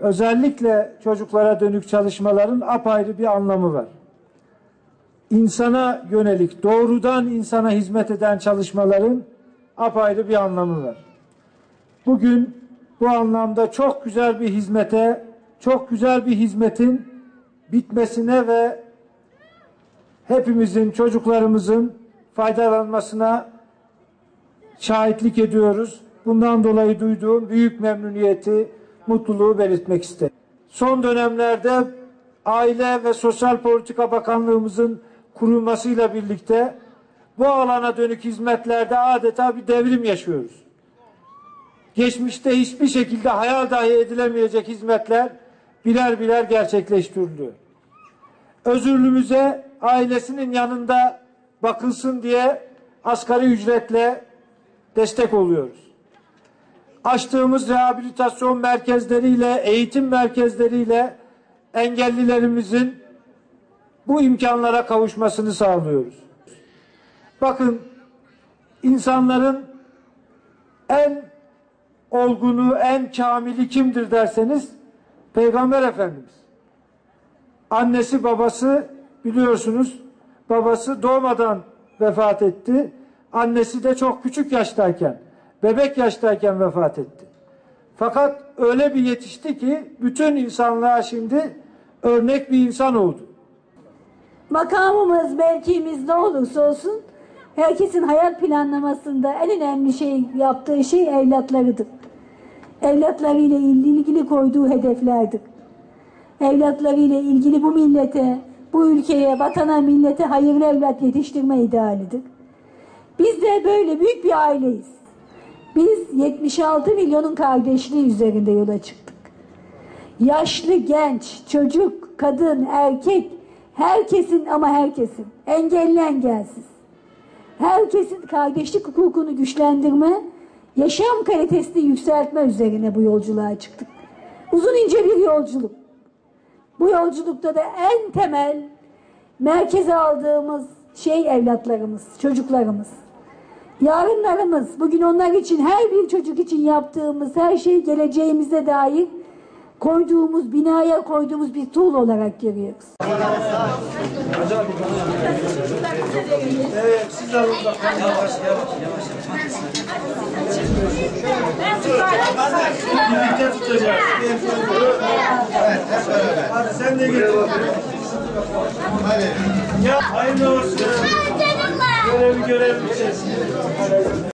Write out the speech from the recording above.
Özellikle çocuklara dönük çalışmaların apayrı bir anlamı var. İnsana yönelik, doğrudan insana hizmet eden çalışmaların apayrı bir anlamı var. Bugün bu anlamda çok güzel bir hizmete, çok güzel bir hizmetin bitmesine ve hepimizin, çocuklarımızın faydalanmasına şahitlik ediyoruz. Bundan dolayı duyduğum büyük memnuniyeti, mutluluğu belirtmek isterim. Son dönemlerde Aile ve Sosyal Politika Bakanlığımızın kurulmasıyla birlikte bu alana dönük hizmetlerde adeta bir devrim yaşıyoruz. Geçmişte hiçbir şekilde hayal dahi edilemeyecek hizmetler birer birer gerçekleştiriliyor. Özürlümüze ailesinin yanında bakılsın diye asgari ücretle destek oluyoruz. Açtığımız rehabilitasyon merkezleriyle, eğitim merkezleriyle engellilerimizin bu imkanlara kavuşmasını sağlıyoruz. Bakın, insanların en olgunu, en kamili kimdir derseniz Peygamber Efendimiz. Annesi babası biliyorsunuz, babası doğmadan vefat etti. Annesi de çok küçük yaştayken, bebek yaştayken vefat etti. Fakat öyle bir yetişti ki bütün insanlığa şimdi örnek bir insan oldu. Makamımız, mevkimiz ne olursa olsun herkesin hayat planlamasında en önemli yaptığı şey evlatlarıdır. Evlatlarıyla ilgili koyduğu hedeflerdir. Evlatlarıyla ilgili bu millete, bu ülkeye, vatana, millete hayırlı evlat yetiştirme idealidir. Biz de böyle büyük bir aileyiz. Biz 76 milyonun kardeşliği üzerinde yola çıktık. Yaşlı, genç, çocuk, kadın, erkek, herkesin ama herkesin, engelli engelsiz, herkesin kardeşlik hukukunu güçlendirme, yaşam kalitesini yükseltme üzerine bu yolculuğa çıktık. Uzun ince bir yolculuk. Bu yolculukta da en temel merkeze aldığımız şey evlatlarımız, çocuklarımız. Yarınlarımız, bugün onlar için, her bir çocuk için yaptığımız her şey geleceğimize dair koyduğumuz, binaya koyduğumuz bir tuğla olarak görüyoruz. Evet, siz alın bakalım. Yavaş. Birlikte tutacağız. Hadi sen de getir. Hadi. Ya hayırlı olsun. Görevi görevli.